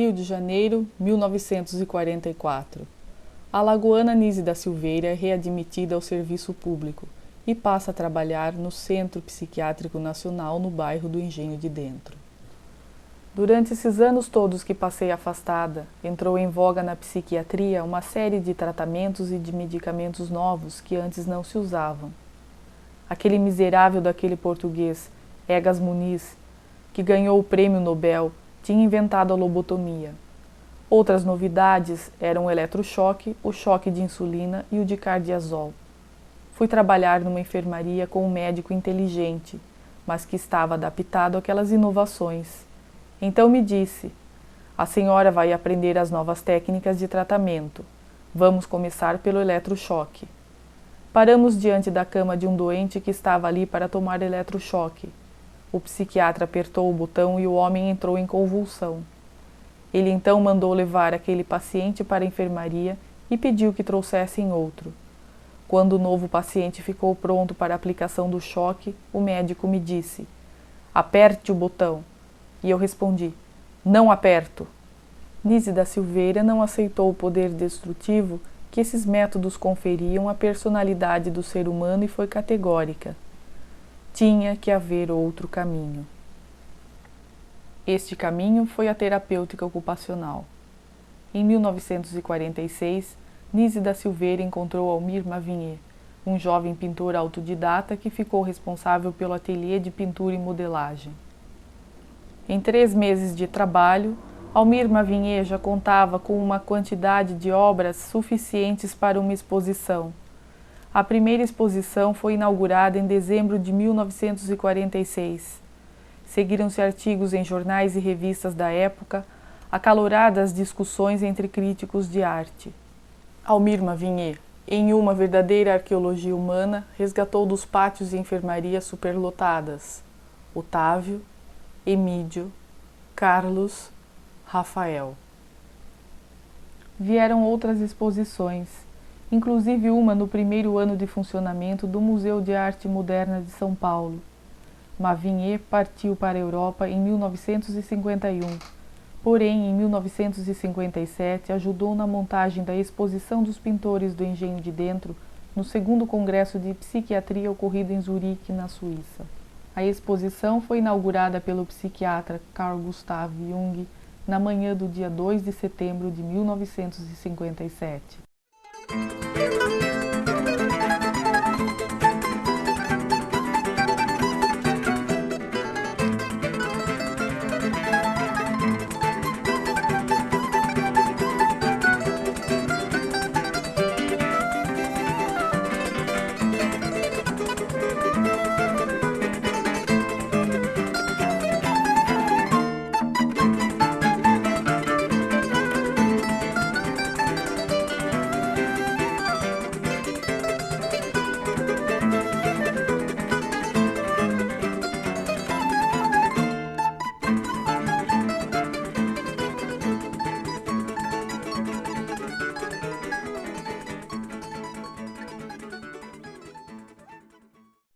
Rio de Janeiro, 1944. A alagoana Nise da Silveira é readmitida ao serviço público e passa a trabalhar no Centro Psiquiátrico Nacional no bairro do Engenho de Dentro. Durante esses anos todos que passei afastada, entrou em voga na psiquiatria uma série de tratamentos e de medicamentos novos que antes não se usavam. Aquele miserável daquele português, Egas Muniz, que ganhou o prêmio Nobel, tinha inventado a lobotomia. Outras novidades eram o eletrochoque, o choque de insulina e o de cardiazol. Fui trabalhar numa enfermaria com um médico inteligente, mas que estava adaptado àquelas inovações. Então me disse: a senhora vai aprender as novas técnicas de tratamento. Vamos começar pelo eletrochoque. Paramos diante da cama de um doente que estava ali para tomar eletrochoque. O psiquiatra apertou o botão e o homem entrou em convulsão. Ele então mandou levar aquele paciente para a enfermaria e pediu que trouxessem outro. Quando o novo paciente ficou pronto para a aplicação do choque, o médico me disse: aperte o botão. E eu respondi: não aperto. Nise da Silveira não aceitou o poder destrutivo que esses métodos conferiam à personalidade do ser humano e foi categórica. Tinha que haver outro caminho. Este caminho foi a terapêutica ocupacional. Em 1946, Nise da Silveira encontrou Almir Mavinier, um jovem pintor autodidata que ficou responsável pelo ateliê de pintura e modelagem. Em 3 meses de trabalho, Almir Mavinier já contava com uma quantidade de obras suficientes para uma exposição. A primeira exposição foi inaugurada em dezembro de 1946. Seguiram-se artigos em jornais e revistas da época, acaloradas discussões entre críticos de arte. Almir Mavinier, em uma verdadeira arqueologia humana, resgatou dos pátios e enfermarias superlotadas Otávio, Emídio, Carlos, Rafael. Vieram outras exposições, inclusive uma no primeiro ano de funcionamento do Museu de Arte Moderna de São Paulo. Mavinier partiu para a Europa em 1951, porém, em 1957, ajudou na montagem da Exposição dos Pintores do Engenho de Dentro no 2º Congresso de Psiquiatria ocorrido em Zurique, na Suíça. A exposição foi inaugurada pelo psiquiatra Carl Gustav Jung na manhã do dia 2 de setembro de 1957.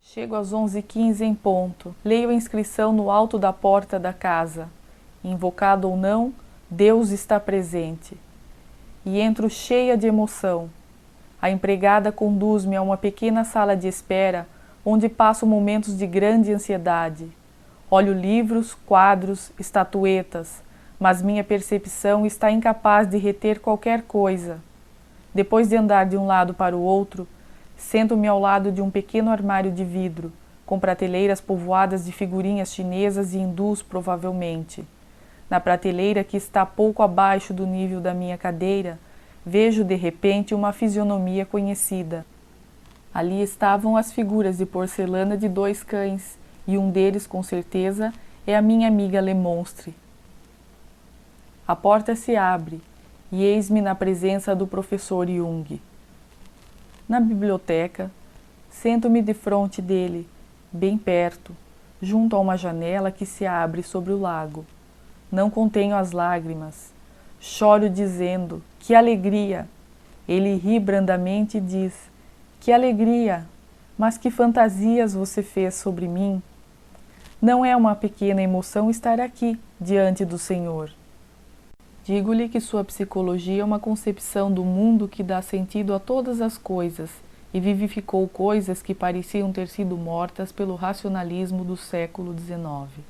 Chego às 11h15 em ponto. Leio a inscrição no alto da porta da casa. Invocado ou não, Deus está presente. E entro cheia de emoção. A empregada conduz-me a uma pequena sala de espera, onde passo momentos de grande ansiedade. Olho livros, quadros, estatuetas, mas minha percepção está incapaz de reter qualquer coisa. Depois de andar de um lado para o outro, sento-me ao lado de um pequeno armário de vidro, com prateleiras povoadas de figurinhas chinesas e hindus, provavelmente. Na prateleira, que está pouco abaixo do nível da minha cadeira, vejo de repente uma fisionomia conhecida. Ali estavam as figuras de porcelana de 2 cães, e um deles, com certeza, é a minha amiga Le Monstre. A porta se abre, e eis-me na presença do professor Jung. Na biblioteca, sento-me defronte dele, bem perto, junto a uma janela que se abre sobre o lago. Não contenho as lágrimas. Choro dizendo: que alegria! Ele ri brandamente e diz: que alegria! Mas que fantasias você fez sobre mim! Não é uma pequena emoção estar aqui, diante do Senhor. Digo-lhe que sua psicologia é uma concepção do mundo que dá sentido a todas as coisas e vivificou coisas que pareciam ter sido mortas pelo racionalismo do século XIX.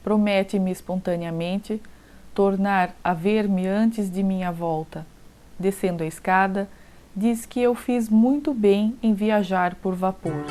Promete-me espontaneamente tornar a ver-me antes de minha volta. Descendo a escada, diz que eu fiz muito bem em viajar por vapor.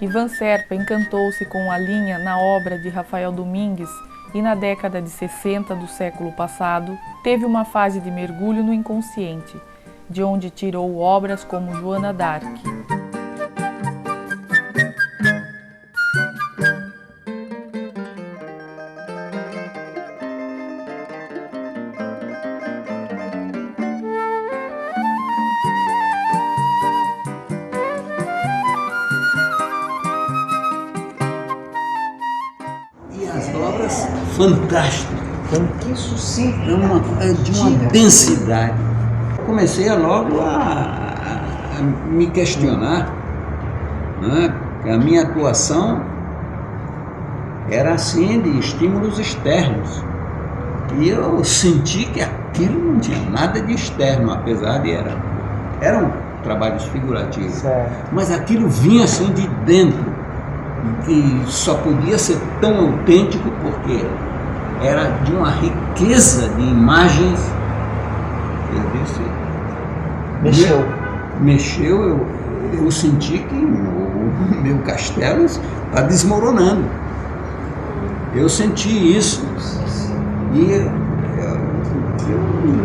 Ivan Serpa encantou-se com a linha na obra de Rafael Domingues e na década de 60 do século passado teve uma fase de mergulho no inconsciente, de onde tirou obras como Joana d'Arc. As obras fantásticas, Isso sim. é de uma densidade. Comecei logo a me questionar, né? Que a minha atuação era assim de estímulos externos. E eu senti que aquilo não tinha nada de externo, apesar de eram trabalhos figurativos. Certo. Mas aquilo vinha assim de dentro. E só podia ser tão autêntico porque era de uma riqueza de imagens. Eu disse, mexeu, eu senti que o meu castelo está desmoronando. Eu senti isso e eu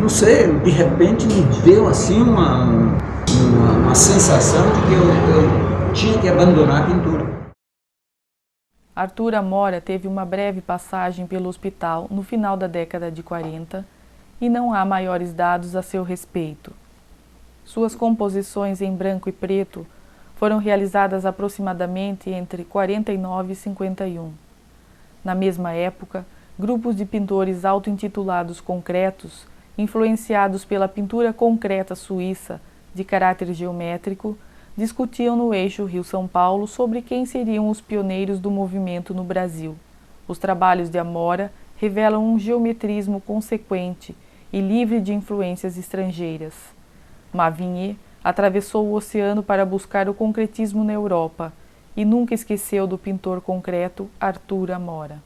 não sei, de repente me deu assim uma sensação de que eu tinha que abandonar a pintura. Arthur Amora teve uma breve passagem pelo hospital no final da década de 40 e não há maiores dados a seu respeito. Suas composições em branco e preto foram realizadas aproximadamente entre 49 e 51. Na mesma época, grupos de pintores auto-intitulados concretos, influenciados pela pintura concreta suíça de caráter geométrico, discutiam no eixo Rio-São Paulo sobre quem seriam os pioneiros do movimento no Brasil. Os trabalhos de Amora revelam um geometrismo consequente e livre de influências estrangeiras. Mavigné atravessou o oceano para buscar o concretismo na Europa e nunca esqueceu do pintor concreto Arthur Amora.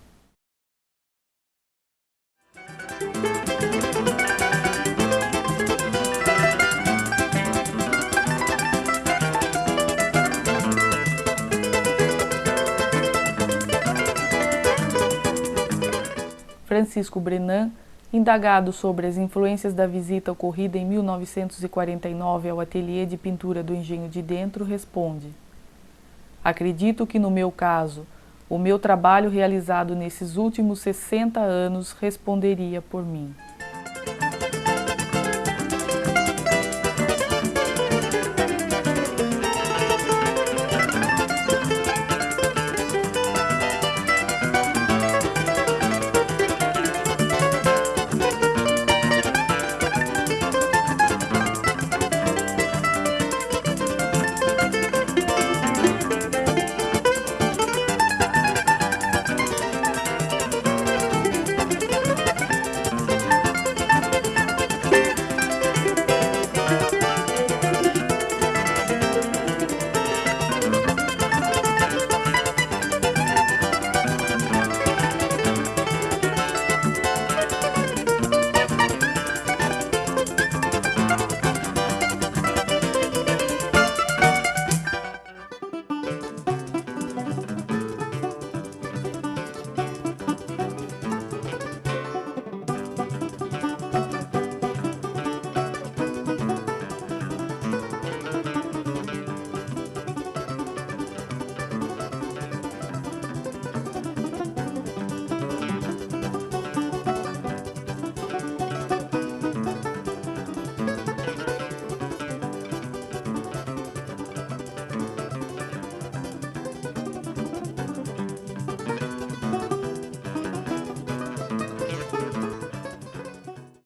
Francisco Brenan, indagado sobre as influências da visita ocorrida em 1949 ao ateliê de pintura do Engenho de Dentro, responde: acredito que no meu caso, o meu trabalho realizado nesses últimos 60 anos responderia por mim.